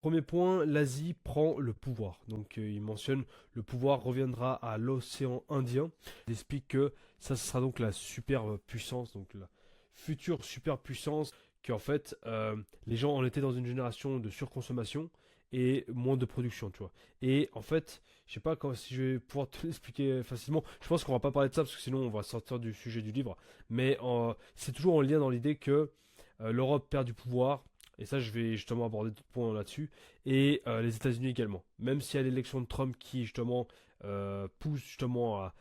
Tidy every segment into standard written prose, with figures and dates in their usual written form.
Premier point, l'Asie prend le pouvoir. Donc il mentionne le pouvoir reviendra à l'océan Indien. Il explique que ça ce sera donc la super puissance, donc la future super puissance, qu'en fait les gens en étaient dans une génération de surconsommation et moins de production, tu vois. Et en fait, je sais pas si je vais pouvoir te l'expliquer facilement. Je pense qu'on va pas parler de ça parce que sinon on va sortir du sujet du livre. Mais c'est toujours en lien dans l'idée que l'Europe perd du pouvoir. Et ça, je vais justement aborder d'autres points là-dessus et les États-Unis également. Même s'il y a l'élection de Trump qui justement pousse justement à,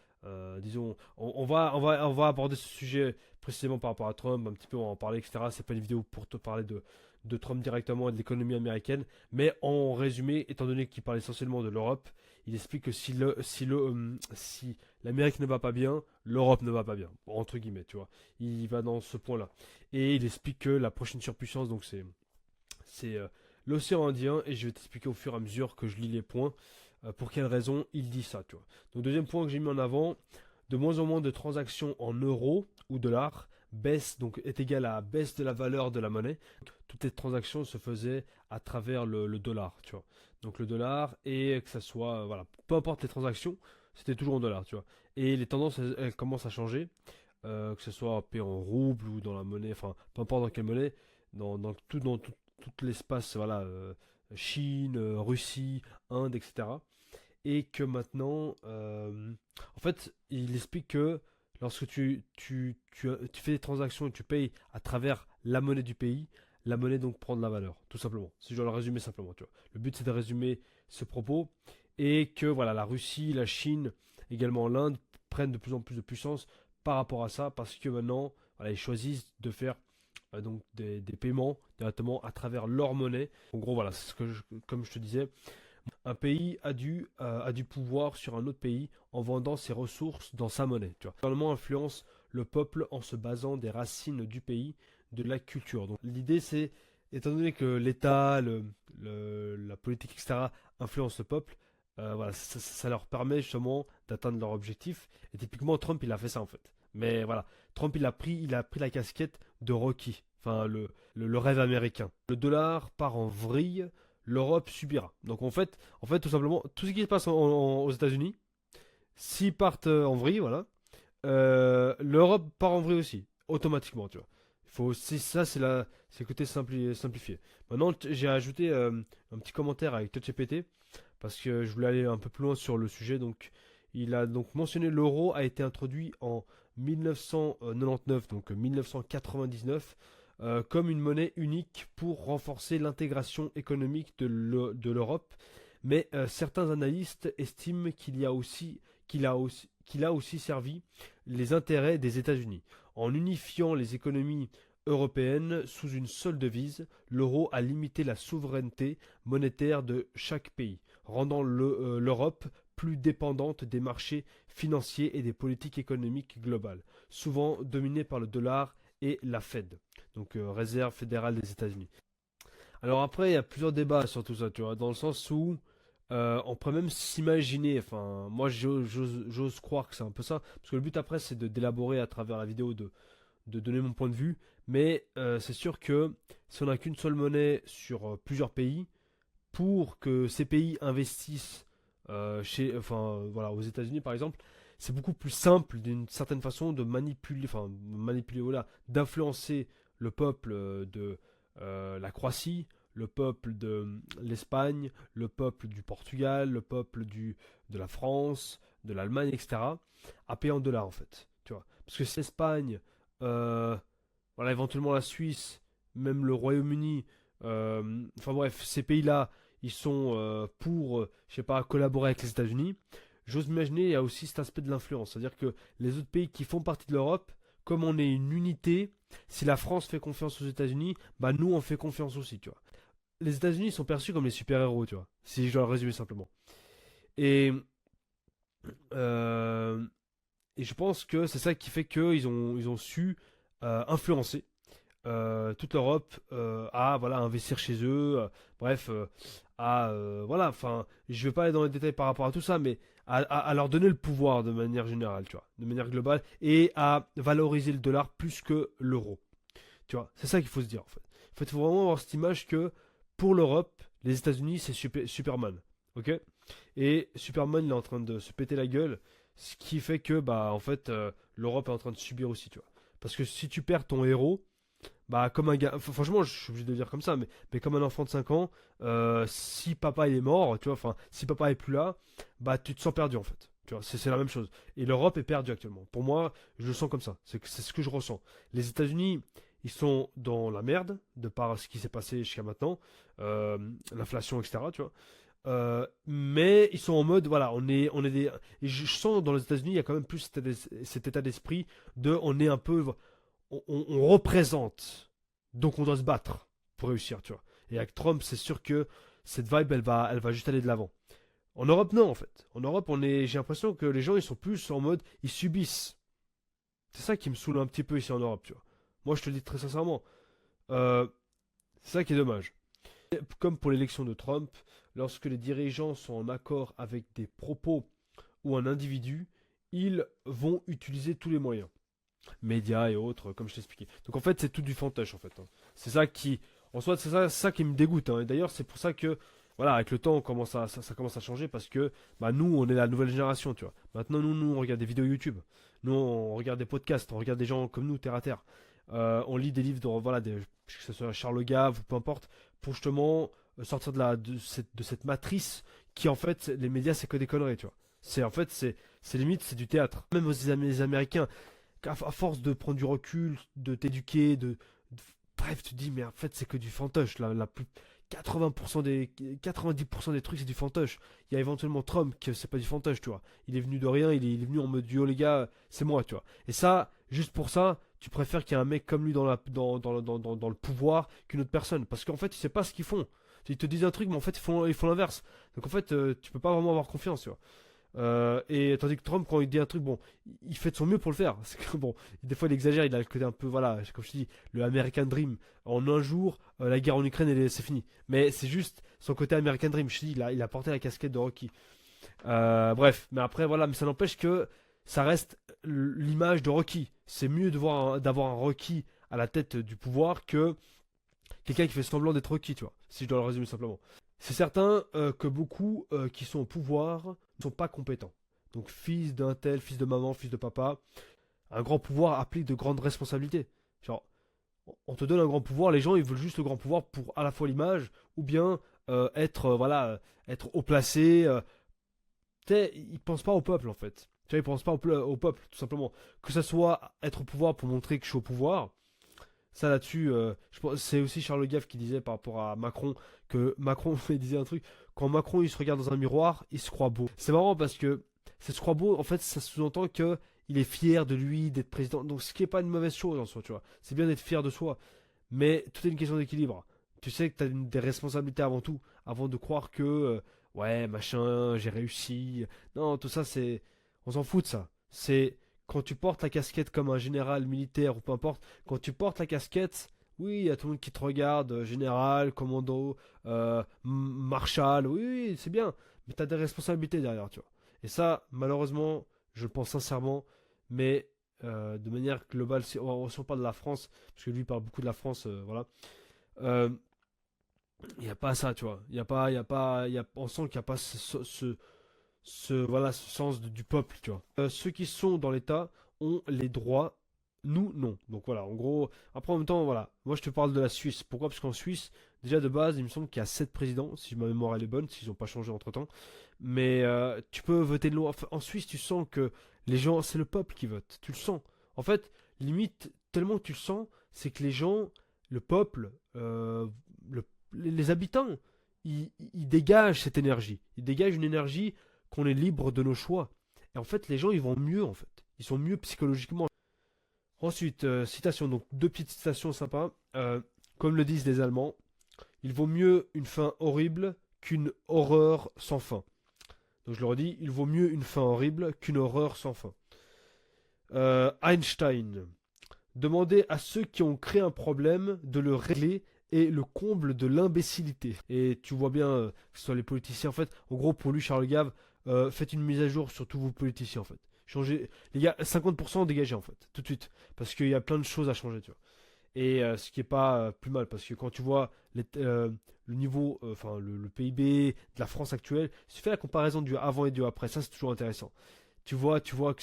disons, on va aborder ce sujet précisément par rapport à Trump, un petit peu on va en parler, etc. C'est pas une vidéo pour te parler de Trump directement et de l'économie américaine, mais en résumé, étant donné qu'il parle essentiellement de l'Europe, il explique que si l'Amérique ne va pas bien, l'Europe ne va pas bien, entre guillemets, tu vois. Il va dans ce point-là. Et il explique que la prochaine surpuissance, donc c'est l'océan Indien, et je vais t'expliquer au fur et à mesure que je lis les points pour quelles raisons il dit ça, tu vois. Donc deuxième point que j'ai mis en avant, de moins en moins de transactions en euros ou dollars baisse donc est égal à la baisse de la valeur de la monnaie. Toutes les transactions se faisaient à travers le dollar, tu vois. Donc le dollar et que ça soit voilà, peu importe les transactions, c'était toujours en dollars, tu vois. Et les tendances elles commencent à changer, que ce soit payé en rouble ou dans la monnaie, enfin peu importe dans quelle monnaie, tout l'espace, voilà, Chine, Russie, Inde, etc. Et que maintenant, en fait, il explique que lorsque tu fais des transactions et tu payes à travers la monnaie du pays, la monnaie donc prend de la valeur, tout simplement. Si je dois le résumer simplement, tu vois. Le but c'est de résumer ce propos et que voilà, la Russie, la Chine, également l'Inde prennent de plus en plus de puissance par rapport à ça parce que maintenant, voilà, ils choisissent de faire donc des paiements directement à travers leur monnaie. En gros, voilà, c'est ce que comme je te disais, un pays a du pouvoir sur un autre pays en vendant ses ressources dans sa monnaie. Tu vois. Le gouvernement influence le peuple en se basant des racines du pays, de la culture. Donc l'idée c'est, étant donné que l'État, la politique, etc., influence le peuple, voilà, ça leur permet justement d'atteindre leur objectif. Et typiquement Trump il a fait ça en fait. Mais voilà, Trump il a pris la casquette de Rocky, enfin le rêve américain. Le dollar part en vrille, l'Europe subira. Donc en fait, tout simplement, tout ce qui se passe aux États-Unis, s'ils partent en vrille, voilà, l'Europe part en vrille aussi, automatiquement, tu vois. Il faut aussi, ça, c'est le côté simplifié. Maintenant, j'ai ajouté un petit commentaire avec ChatGPT parce que je voulais aller un peu plus loin sur le sujet. Donc, il a donc mentionné l'euro a été introduit en 1999, donc 1999, comme une monnaie unique pour renforcer l'intégration économique de l'Europe. Mais certains analystes estiment qu'il a aussi servi les intérêts des États-Unis. En unifiant les économies européennes sous une seule devise, l'euro a limité la souveraineté monétaire de chaque pays, rendant l'Europe plus dépendante des marchés financiers et des politiques économiques globales, souvent dominées par le dollar et la Fed, donc Réserve fédérale des États-Unis. Alors après, il y a plusieurs débats sur tout ça, tu vois, dans le sens où on pourrait même s'imaginer, enfin, moi j'ose croire que c'est un peu ça, parce que le but après c'est d'élaborer à travers la vidéo, de donner mon point de vue, mais c'est sûr que si on n'a qu'une seule monnaie sur plusieurs pays, pour que ces pays investissent enfin, voilà, aux États-Unis par exemple, c'est beaucoup plus simple d'une certaine façon de manipuler, enfin, manipuler, voilà, d'influencer le peuple de la Croatie, le peuple de l'Espagne, le peuple du Portugal, le peuple de la France, de l'Allemagne, etc., à payer en dollars en fait. Tu vois. Parce que si l'Espagne, euh, voilà, éventuellement la Suisse, même le Royaume-Uni, enfin bref, ces pays-là, ils sont pour, je sais pas, collaborer avec les États-Unis. J'ose imaginer, il y a aussi cet aspect de l'influence. C'est-à-dire que les autres pays qui font partie de l'Europe, comme on est une unité, si la France fait confiance aux États-Unis, bah nous on fait confiance aussi, tu vois. Les États-Unis sont perçus comme les super-héros, tu vois, si je dois le résumer simplement. Et, euh, et je pense que c'est ça qui fait ils ont su influencer toute l'Europe à voilà, investir chez eux, bref, voilà, enfin, je vais pas aller dans les détails par rapport à tout ça, mais à leur donner le pouvoir de manière générale, tu vois, de manière globale, et à valoriser le dollar plus que l'euro. Tu vois, c'est ça qu'il faut se dire en fait. En fait, il faut vraiment avoir cette image que pour l'Europe, Les États-Unis, c'est Superman. Ok? Et Superman, il est en train de se péter la gueule. Ce qui fait que, bah, en fait, l'Europe est en train de subir aussi, tu vois. Parce que si tu perds ton héros, bah, comme un gars. Franchement, je suis obligé de le dire comme ça, mais comme un enfant de 5 ans, si papa il est mort, tu vois, enfin, si papa est plus là, bah, tu te sens perdu, en fait. Tu vois, c'est la même chose. Et l'Europe est perdue actuellement. Pour moi, je le sens comme ça. C'est ce que je ressens. Les États-Unis, ils sont dans la merde, de par ce qui s'est passé jusqu'à maintenant, euh, l'inflation, etc., tu vois. Mais ils sont en mode, voilà, on est des. Et je sens dans les États-Unis, il y a quand même plus cet état d'esprit de, on est un peu, on représente, donc on doit se battre pour réussir, tu vois. Et avec Trump, c'est sûr que cette vibe, elle va juste aller de l'avant. En Europe, non, en fait. En Europe, j'ai l'impression que les gens, ils sont plus en mode, ils subissent. C'est ça qui me saoule un petit peu ici en Europe, tu vois. Moi, je te le dis très sincèrement. Euh, c'est ça qui est dommage. Comme pour l'élection de Trump, lorsque les dirigeants sont en accord avec des propos ou un individu, ils vont utiliser tous les moyens. Médias et autres, comme je t'ai expliqué. Donc en fait, c'est tout du fantoche, en fait, hein. C'est ça qui, en soi, ça qui me dégoûte, hein. Et d'ailleurs, c'est pour ça que, voilà, avec le temps, ça commence à changer parce que, bah, nous, on est la nouvelle génération, tu vois. Maintenant, nous, on regarde des vidéos YouTube. Nous, on regarde des podcasts, on regarde des gens comme nous, terre à terre. On lit des livres, voilà, que ce soit Charles Gave ou peu importe, pour justement sortir de cette matrice qui, en fait, les médias, c'est que des conneries, tu vois. En fait, c'est limite, c'est du théâtre. Même aux les Américains, à force de prendre du recul, de t'éduquer, bref, tu te dis, mais en fait, c'est que du fantoche. La plus 80% 90% des trucs, c'est du fantoche. Il y a éventuellement Trump, que c'est pas du fantoche, tu vois. Il est venu de rien, il est venu en mode, yo les gars, c'est moi, tu vois. Et ça, juste pour ça, tu préfères qu'il y ait un mec comme lui dans le pouvoir qu'une autre personne. Parce qu'en fait, tu sais pas ce qu'ils font. Ils te disent un truc, mais en fait, ils font l'inverse. Donc en fait, tu peux pas vraiment avoir confiance, tu vois. Et tandis que Trump, quand il dit un truc, bon, il fait de son mieux pour le faire. Parce que bon, des fois il exagère, il a le côté un peu, voilà, comme je te dis, le American Dream. En un jour, la guerre en Ukraine, c'est fini. Mais c'est juste son côté American Dream. Je te dis, il a porté la casquette de Rocky. Bref, mais après, voilà, mais ça n'empêche que ça reste l'image de Rocky. C'est mieux d'avoir un Rocky à la tête du pouvoir que quelqu'un qui fait semblant d'être Rocky, tu vois. Si je dois le résumer simplement. C'est certain que beaucoup qui sont au pouvoir ne sont pas compétents. Donc fils d'un tel, fils de maman, fils de papa, un grand pouvoir implique de grandes responsabilités. Genre, on te donne un grand pouvoir, les gens ils veulent juste le grand pouvoir pour à la fois l'image ou bien être haut placé. Tu sais, ils pensent pas au peuple en fait. Tu vois, ils pensent pas au peuple tout simplement. Que ça soit être au pouvoir pour montrer que je suis au pouvoir, ça là-dessus, je pense c'est aussi Charles Gave qui disait par rapport à Macron que Macron il disait un truc. Quand Macron il se regarde dans un miroir, il se croit beau. C'est marrant parce que c'est se croit beau. En fait, ça sous-entend que il est fier de lui d'être président. Donc ce qui est pas une mauvaise chose en soi, tu vois. C'est bien d'être fier de soi, mais tout est une question d'équilibre. Tu sais que tu as des responsabilités avant tout, avant de croire que ouais machin, j'ai réussi. Non, tout ça c'est, on s'en fout de ça. C'est quand tu portes la casquette comme un général militaire ou peu importe, quand tu portes la casquette, oui, il y a tout le monde qui te regarde, général, commando, marshal, oui, oui, c'est bien, mais tu as des responsabilités derrière, tu vois. Et ça, malheureusement, je le pense sincèrement, mais de manière globale, si on parle de la France, parce que lui parle beaucoup de la France, voilà, euh, il n'y a pas ça, tu vois. On sent qu'il n'y a pas voilà, ce sens du peuple, tu vois. Ceux qui sont dans l'État ont les droits, nous, non. Donc voilà, en gros, après en même temps, voilà. Moi, je te parle de la Suisse. Pourquoi? Parce qu'en Suisse, déjà de base, il me semble qu'il y a 7 présidents, si ma mémoire elle est bonne, s'ils n'ont pas changé entre-temps. Mais tu peux voter une loi. Enfin, en Suisse, tu sens que les gens, c'est le peuple qui vote. Tu le sens. En fait, limite, tellement que tu le sens, c'est que les gens, le peuple, le- les habitants, ils dégagent cette énergie. Ils dégagent une énergie qu'on est libre de nos choix. Et en fait, les gens, ils vont mieux, en fait. Ils sont mieux psychologiquement. Ensuite, citation, donc deux petites citations sympas. Comme le disent les Allemands, il vaut mieux une fin horrible qu'une horreur sans fin. Donc je le redis, il vaut mieux une fin horrible qu'une horreur sans fin. Einstein, demandez à ceux qui ont créé un problème de le régler est le comble de l'imbécilité. Et tu vois bien, que ce soit les politiciens, en fait, en gros, pour lui, Charles Gave, faites une mise à jour sur tous vos politiciens, en fait. Changez, les gars, 50% dégagés, en fait, tout de suite. Parce qu'il y a plein de choses à changer, tu vois. Et ce qui est pas plus mal, parce que quand tu vois le niveau, enfin le PIB de la France actuelle, si tu fais la comparaison du avant et du après, ça c'est toujours intéressant. Tu vois que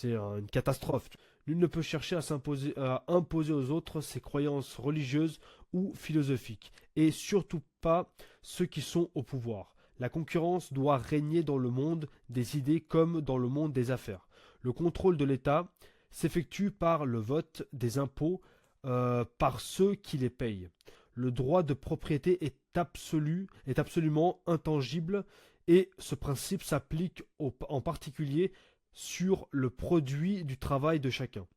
une catastrophe. Nul ne peut chercher à imposer aux autres ses croyances religieuses ou philosophiques, et surtout pas ceux qui sont au pouvoir. La concurrence doit régner dans le monde des idées comme dans le monde des affaires. Le contrôle de l'État s'effectue par le vote des impôts par ceux qui les payent. Le droit de propriété est absolument intangible et ce principe s'applique en particulier sur le produit du travail de chacun.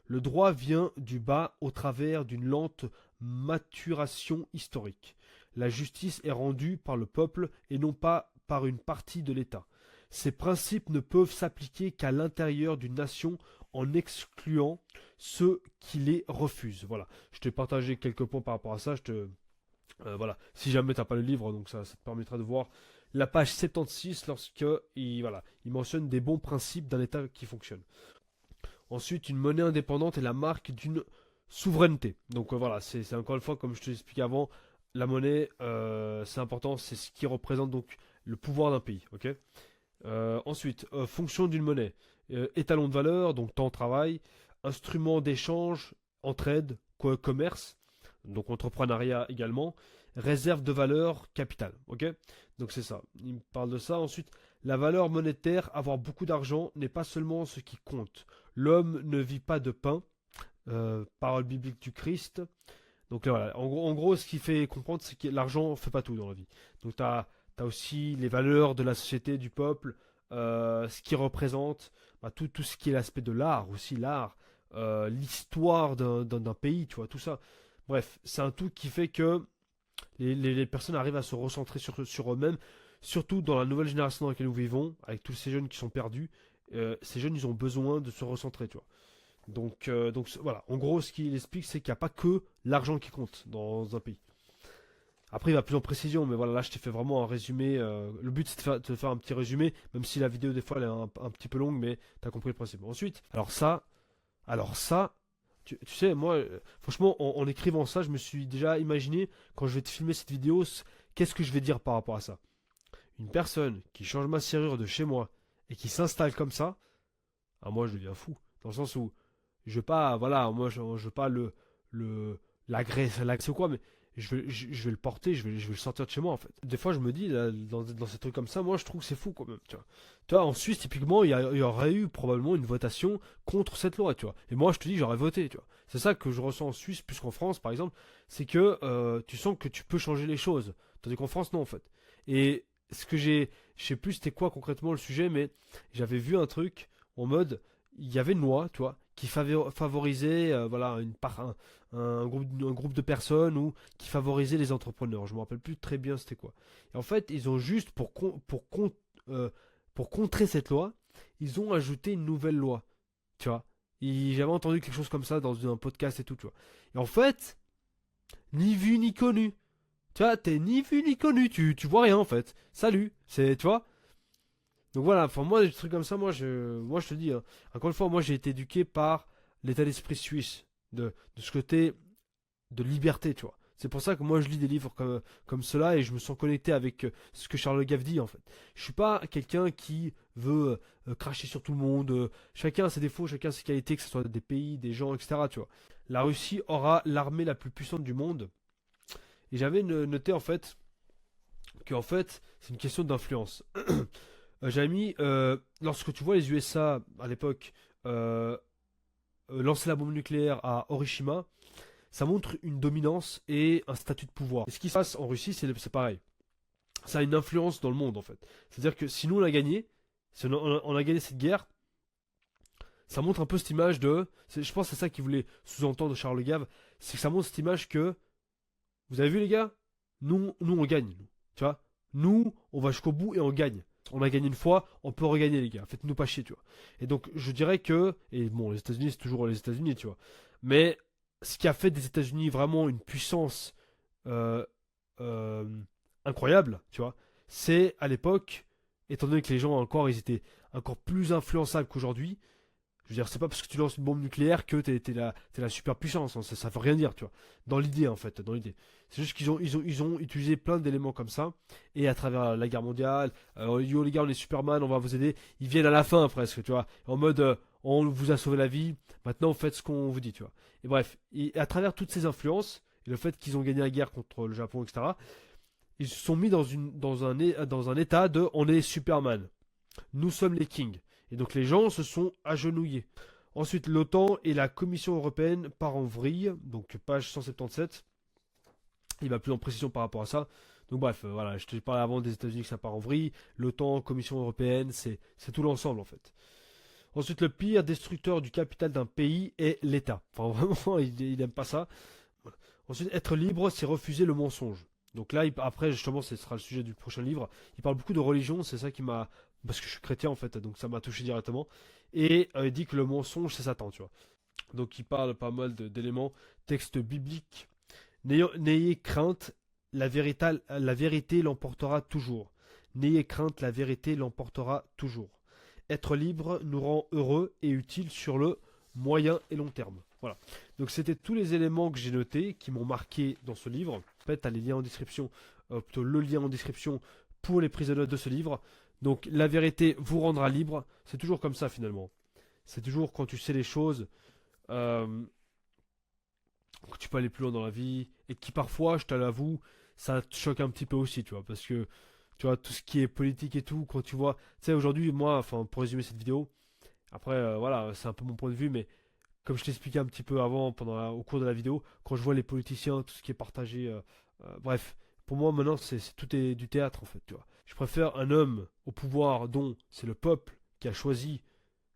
Le droit vient du bas au travers d'une lente maturation historique. La justice est rendue par le peuple et non pas par une partie de l'État. Ces principes ne peuvent s'appliquer qu'à l'intérieur d'une nation en excluant ceux qui les refusent. Voilà, je t'ai partagé quelques points par rapport à ça. Voilà, si jamais tu n'as pas le livre, donc ça te permettra de voir la page 76 lorsque il mentionne des bons principes d'un État qui fonctionne. Ensuite, une monnaie indépendante est la marque d'une souveraineté. Donc voilà, c'est encore une fois, comme je te l'expliquais avant, la monnaie, c'est important, c'est ce qui représente donc le pouvoir d'un pays. Ok. Ensuite, fonction d'une monnaie. Étalon de valeur, donc temps, travail. Instrument d'échange, entraide, commerce, donc entrepreneuriat également. Réserve de valeur, capital. Ok. Donc c'est ça. Il me parle de ça. Ensuite, la valeur monétaire, avoir beaucoup d'argent, n'est pas seulement ce qui compte. L'homme ne vit pas de pain. Parole biblique du Christ. Donc voilà, en gros, ce qui fait comprendre, c'est que l'argent ne fait pas tout dans la vie. Donc tu as aussi les valeurs de la société, du peuple, ce qui représente, bah, tout ce qui est l'aspect de l'art, aussi l'art, l'histoire d'un pays, tu vois, tout ça. Bref, c'est un tout qui fait que les personnes arrivent à se recentrer sur eux-mêmes, surtout dans la nouvelle génération dans laquelle nous vivons, avec tous ces jeunes qui sont perdus. Ces jeunes, ils ont besoin de se recentrer, tu vois. Donc voilà, en gros, ce qu'il explique, c'est qu'il n'y a pas que l'argent qui compte dans un pays. Après, il va plus en précision, mais voilà, là, je t'ai fait vraiment un résumé. Le but, c'est de te faire un petit résumé, même si la vidéo, des fois, elle est un petit peu longue, mais tu as compris le principe. Ensuite, alors ça, tu sais, moi, franchement, en écrivant ça, je me suis déjà imaginé, quand je vais te filmer cette vidéo, qu'est-ce que je vais dire par rapport à ça. Une personne qui change ma serrure de chez moi et qui s'installe comme ça, ah, moi, je deviens fou. Dans le sens où je veux pas, voilà, moi je veux pas l'agresser ou quoi, mais je vais le porter, je vais le sortir de chez moi en fait. Des fois je me dis, là, dans ces trucs comme ça, moi je trouve que c'est fou quand même, tu vois. Tu vois, en Suisse typiquement, il y aurait eu probablement une votation contre cette loi, tu vois. Et moi je te dis, j'aurais voté, tu vois. C'est ça que je ressens en Suisse plus qu'en France par exemple, c'est que tu sens que tu peux changer les choses, tandis qu'en France non en fait. Et ce que je sais plus c'était quoi concrètement le sujet, mais j'avais vu un truc en mode, il y avait une loi, tu vois, qui favorisait voilà, un groupe de personnes ou qui favorisait les entrepreneurs. Je me rappelle plus très bien c'était quoi. Et en fait, ils ont juste, pour contrer cette loi, ils ont ajouté une nouvelle loi, tu vois. J'avais entendu quelque chose comme ça dans un podcast et tout, tu vois. Et en fait, ni vu ni connu. Tu vois, t'es ni vu ni connu, tu vois rien en fait. Salut, tu vois. Donc voilà, enfin moi des trucs comme ça, moi je te dis, hein, encore une fois, moi j'ai été éduqué par l'état d'esprit suisse, de ce côté de liberté, tu vois. C'est pour ça que moi je lis des livres comme cela et je me sens connecté avec ce que Charles Gave dit en fait. Je suis pas quelqu'un qui veut cracher sur tout le monde. Chacun a ses défauts, chacun a ses qualités, que ce soit des pays, des gens, etc. Tu vois. La Russie aura l'armée la plus puissante du monde. Et j'avais noté en fait que en fait c'est une question d'influence. J'avais mis, lorsque tu vois les USA à l'époque euh, lancer la bombe nucléaire à Hiroshima, ça montre une dominance et un statut de pouvoir. Et ce qui se passe en Russie, c'est pareil. Ça a une influence dans le monde en fait. C'est-à-dire que si nous on a gagné, si on a gagné cette guerre, ça montre un peu cette image je pense que c'est ça qu'il voulait sous-entendre Charles Gave, c'est que ça montre cette image que, vous avez vu les gars, nous on gagne. Tu vois, nous on va jusqu'au bout et on gagne. On a gagné une fois, on peut regagner les gars. Faites-nous pas chier, tu vois. Et donc je dirais que, et bon, les États-Unis c'est toujours les États-Unis, tu vois. Mais ce qui a fait des États-Unis vraiment une puissance euh, euh, incroyable, tu vois, c'est à l'époque, étant donné que les gens encore, ils étaient encore plus influençables qu'aujourd'hui, Je veux dire, c'est pas parce que tu lances une bombe nucléaire que t'es la superpuissance, hein. Ça veut rien dire, tu vois. Dans l'idée, en fait, dans l'idée. C'est juste ils ont utilisé plein d'éléments comme ça, et à travers la guerre mondiale, yo les gars, on est Superman, on va vous aider. Ils viennent à la fin presque, tu vois. En mode, on vous a sauvé la vie, maintenant faites ce qu'on vous dit, tu vois. Et bref, et à travers toutes ces influences, et le fait qu'ils ont gagné la guerre contre le Japon, etc., ils se sont mis dans un état de on est Superman. Nous sommes les kings. Et donc les gens se sont agenouillés. Ensuite, l'OTAN et la Commission européenne partent en vrille, donc page 177. Il va plus en précision par rapport à ça. Donc bref, voilà, je te parlais avant des États-Unis que ça part en vrille. L'OTAN, Commission européenne, c'est tout l'ensemble en fait. Ensuite, le pire destructeur du capital d'un pays est l'État. Enfin vraiment, il n'aime pas ça. Voilà. Ensuite, être libre, c'est refuser le mensonge. Donc là, après, justement, ce sera le sujet du prochain livre. Il parle beaucoup de religion, c'est ça qui m'a... Parce que je suis chrétien, en fait, donc ça m'a touché directement. Et il dit que le mensonge, c'est Satan, tu vois. Donc il parle pas mal d'éléments, texte biblique. N'ayez crainte, la vérité l'emportera toujours. N'ayez crainte, la vérité l'emportera toujours. Être libre nous rend heureux et utile sur le moyen et long terme. Voilà. Donc c'était tous les éléments que j'ai notés, qui m'ont marqué dans ce livre. En fait, tu as les liens en description, plutôt le lien en description pour les prises de notes de ce livre. Donc la vérité vous rendra libre. C'est toujours comme ça finalement. C'est toujours quand tu sais les choses, que tu peux aller plus loin dans la vie. Et qui parfois, je te l'avoue, ça te choque un petit peu aussi, tu vois. Parce que, tu vois, tout ce qui est politique et tout, quand tu vois... Tu sais, aujourd'hui, moi, enfin, pour résumer cette vidéo, après, voilà, c'est un peu mon point de vue, mais comme je t'expliquais un petit peu avant, au cours de la vidéo, quand je vois les politiciens, tout ce qui est partagé, bref, pour moi maintenant tout est du théâtre en fait, tu vois. Je préfère un homme au pouvoir dont c'est le peuple qui a choisi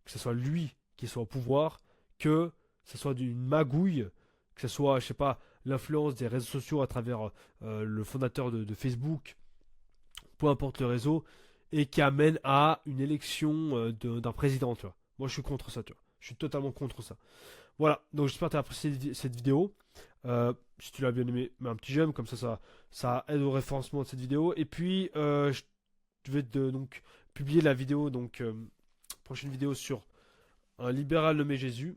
que ce soit lui qui soit au pouvoir, que ce soit d'une magouille, que ce soit, je sais pas, l'influence des réseaux sociaux à travers le fondateur de Facebook, peu importe le réseau, et qui amène à une élection d'un président, tu vois. Moi je suis contre ça, tu vois. Je suis totalement contre ça. Voilà, donc j'espère que tu as apprécié cette vidéo. Si tu l'as bien aimé, mets un petit j'aime, comme ça aide au référencement de cette vidéo. Et puis, je vais donc publier la vidéo, donc prochaine vidéo sur un libéral nommé Jésus.